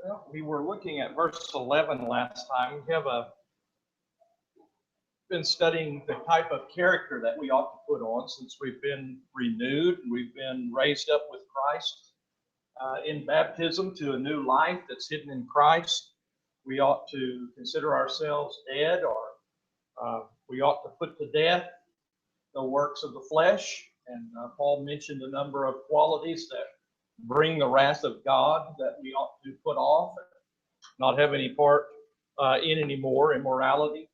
Well, we were looking at verse 11 last time. We have been studying the type of character that we ought to put on since we've been renewed and we've been raised up with Christ in baptism to a new life that's hidden in Christ. We ought to consider ourselves dead, or we ought to put to death the works of the flesh. And Paul mentioned a number of qualities that bring the wrath of God that we ought to put off, and not have any part in anymore: immorality,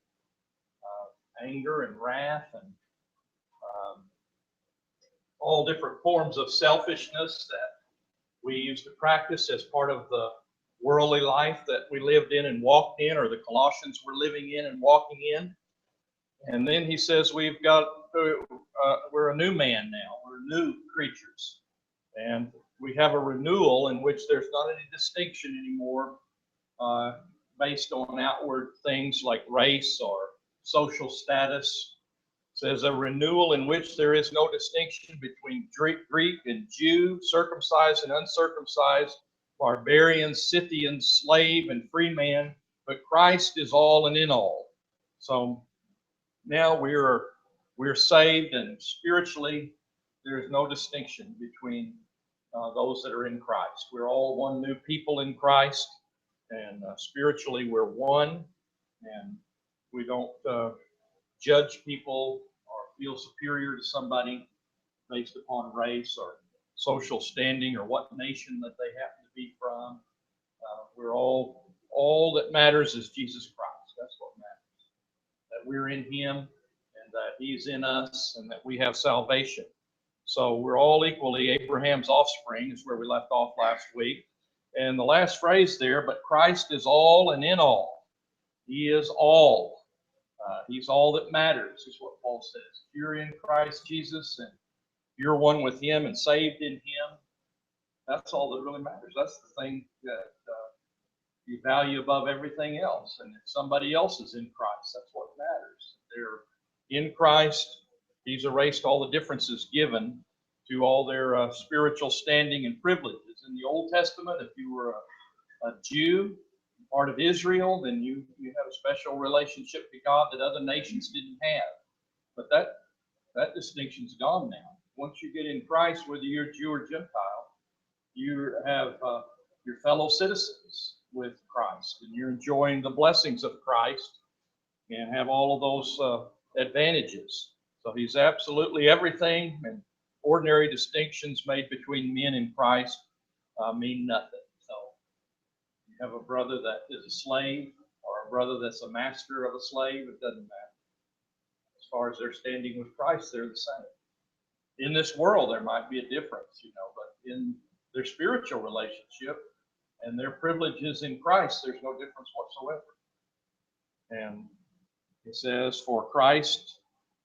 anger, and wrath, and all different forms of selfishness that we used to practice as part of the worldly life that we lived in and walked in, or the Colossians were living in and walking in. And then he says we're a new man now. We're new creatures. And we have a renewal in which there's not any distinction anymore based on outward things like race or social status. It says a renewal in which there is no distinction between Greek and Jew, circumcised and uncircumcised, barbarian, Scythian, slave, and free man, but Christ is all and in all. So now we're saved, and spiritually there is no distinction between those that are in Christ. We're all one new people in Christ, and spiritually we're one, and we don't judge people or feel superior to somebody based upon race or social standing or what nation that they happen to be from. We're all that matters is Jesus Christ. That's what matters. That we're in Him, and that He's in us, and that we have salvation. So we're all equally Abraham's offspring, is where we left off last week. And the last phrase there, but Christ is all and in all. He is all. He's all that matters, is what Paul says. If you're in Christ Jesus and you're one with Him and saved in Him, that's all that really matters. That's the thing that you value above everything else. And if somebody else is in Christ, that's what matters. They're in Christ. He's erased all the differences given to all their spiritual standing and privileges. In the Old Testament, if you were a Jew, part of Israel, then you have a special relationship to God that other nations didn't have. But that distinction's gone now. Once you get in Christ, whether you're Jew or Gentile, you have your fellow citizens with Christ, and you're enjoying the blessings of Christ and have all of those advantages. So He's absolutely everything, and ordinary distinctions made between men in Christ mean nothing. So you have a brother that is a slave or a brother that's a master of a slave, it doesn't matter. As far as their standing with Christ, they're the same. In this world, there might be a difference, but in their spiritual relationship and their privileges in Christ, there's no difference whatsoever. And it says, for Christ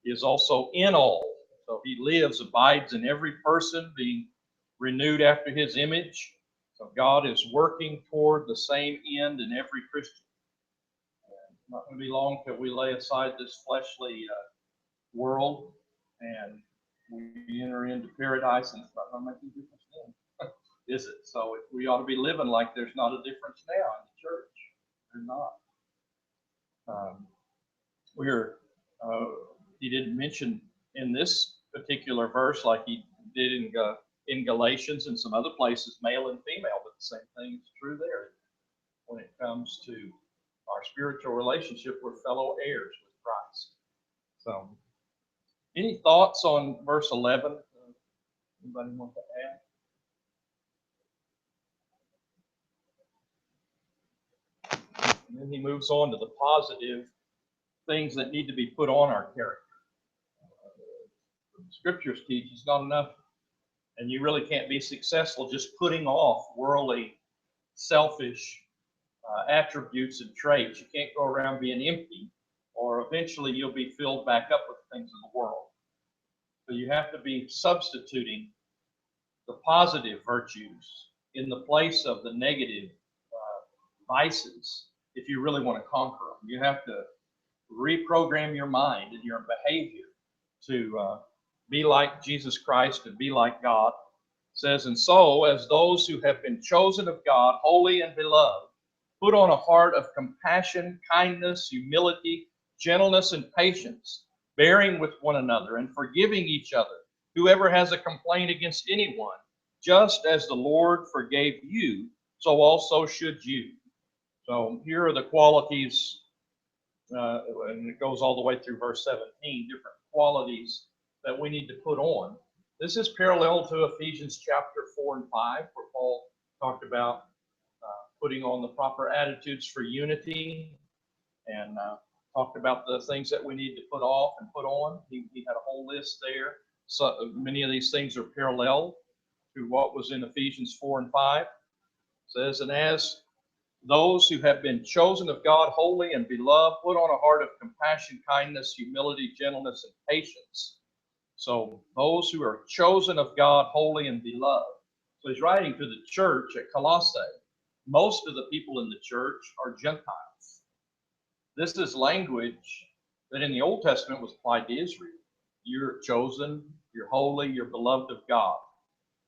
is also in all. So He lives, abides in every person, being renewed after His image. So God is working toward the same end in every Christian. And it's not going to be long till we lay aside this fleshly world and we enter into paradise, and it's not going to make any difference then, is it? So we ought to be living like there's not a difference now in the church. There's not. He didn't mention in this particular verse, like he did in Galatians and some other places, male and female, but the same thing is true there. When it comes to our spiritual relationship, we're fellow heirs with Christ. So, any thoughts on verse 11? Anybody want to add? And then he moves on to the positive things that need to be put on our character. Scriptures teach it's not enough, and you really can't be successful just putting off worldly, selfish attributes and traits. You can't go around being empty, or eventually you'll be filled back up with things of the world. So you have to be substituting the positive virtues in the place of the negative vices if you really want to conquer them. You have to reprogram your mind and your behavior to be like Jesus Christ and be like God. says, and so, as those who have been chosen of God, holy and beloved, put on a heart of compassion, kindness, humility, gentleness, and patience, bearing with one another and forgiving each other. Whoever has a complaint against anyone, just as the Lord forgave you, so also should you. So here are the qualities, and it goes all the way through verse 17, different qualities that we need to put on. This is parallel to Ephesians chapter 4 and 5, where Paul talked about putting on the proper attitudes for unity, and talked about the things that we need to put off and put on. He had a whole list there. So many of these things are parallel to what was in Ephesians 4 and 5. It says, and as those who have been chosen of God, holy and beloved, put on a heart of compassion, kindness, humility, gentleness, and patience. So those who are chosen of God, holy and beloved. So he's writing to the church at Colossae. Most of the people in the church are Gentiles. This is language that in the Old Testament was applied to Israel. You're chosen, you're holy, you're beloved of God.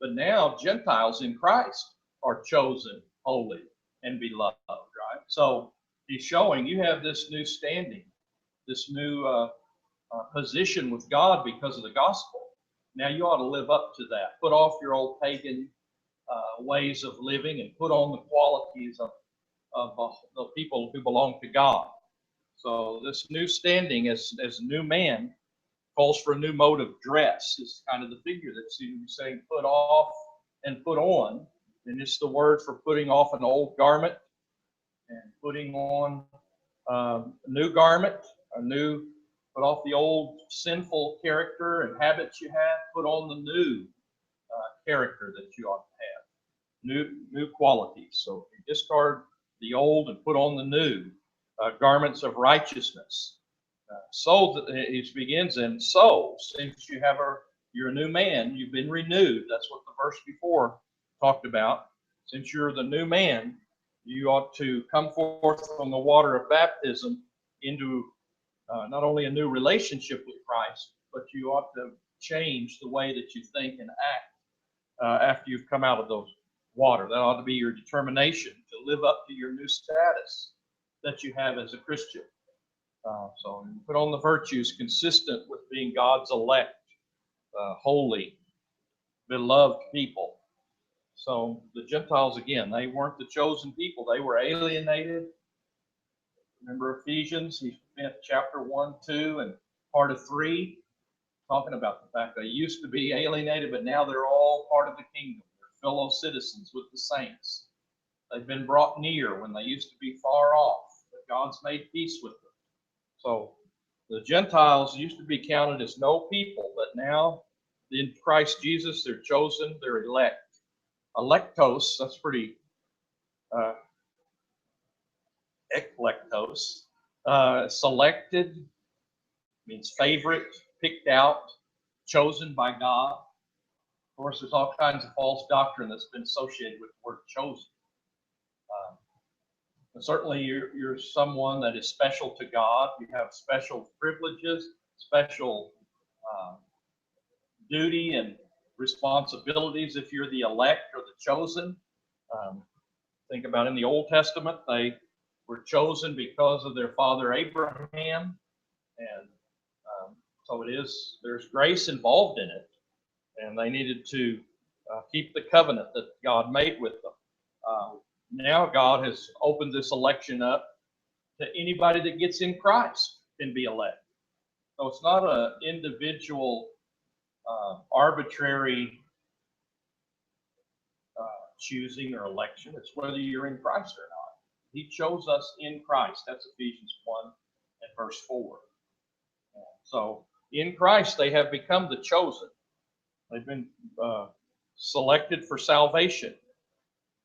But now Gentiles in Christ are chosen, holy, and beloved, right? So he's showing you have this new standing, this new position with God because of the gospel. Now you ought to live up to that. Put off your old pagan ways of living and put on the qualities of the people who belong to God. So this new standing as a new man calls for a new mode of dress. Is kind of the figure that's saying put off and put on. And it's the word for putting off an old garment and putting on a new garment, put off the old sinful character and habits you had, put on the new character that you ought to have, new qualities. So you discard the old and put on the new garments of righteousness. So he begins in, so since you're a new man, you've been renewed. That's what the verse before talked about. Since you're the new man, you ought to come forth from the water of baptism into not only a new relationship with Christ, but you ought to change the way that you think and act after you've come out of those water. That ought to be your determination to live up to your new status that you have as a Christian. So you put on the virtues consistent with being God's elect, holy, beloved people. So the Gentiles, again, they weren't the chosen people. They were alienated. Remember Ephesians? He spent chapter 1, 2, and part of 3 talking about the fact they used to be alienated, but now they're all part of the kingdom. They're fellow citizens with the saints. They've been brought near when they used to be far off, but God's made peace with them. So the Gentiles used to be counted as no people, but now in Christ Jesus, they're chosen, they're elect. Electos, that's pretty eklektos. Selected means favorite, picked out, chosen by God. Of course, there's all kinds of false doctrine that's been associated with the word chosen. Certainly, you're someone that is special to God. You have special privileges, special duty and responsibilities if you're the elect or the chosen. Think about in the Old Testament, they were chosen because of their father Abraham, and so there's grace involved in it, and they needed to keep the covenant that God made with them. Now God has opened this election up to anybody that gets in Christ can be elected. So it's not an individual, arbitrary choosing or election. It's whether you're in Christ or not. He chose us in Christ. That's Ephesians 1 and verse 4. So in Christ, they have become the chosen. They've been selected for salvation.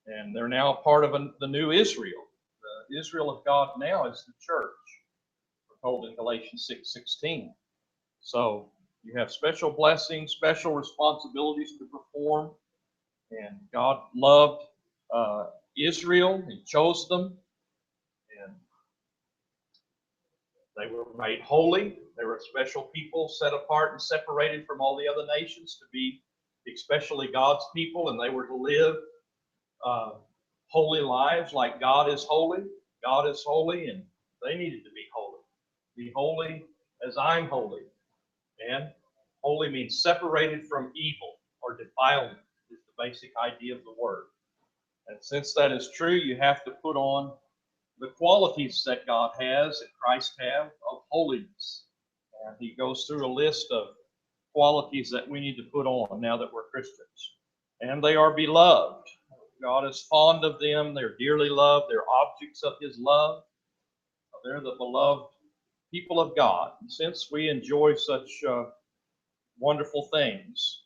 And they're now part of the new Israel. The Israel of God now is the church. We're told in Galatians 6:16. So you have special blessings, special responsibilities to perform. And God loved Israel. He chose them. And they were made holy. They were a special people set apart and separated from all the other nations to be especially God's people, and they were to live holy lives like God is holy. God is holy, and they needed to be holy. Be holy as I'm holy. And holy means separated from evil or defilement is the basic idea of the word. And since that is true, you have to put on the qualities that God has and Christ have of holiness. And he goes through a list of qualities that we need to put on now that we're Christians. And they are beloved. God is fond of them. They're dearly loved. They're objects of his love. They're the beloved people of God. And since we enjoy such wonderful things,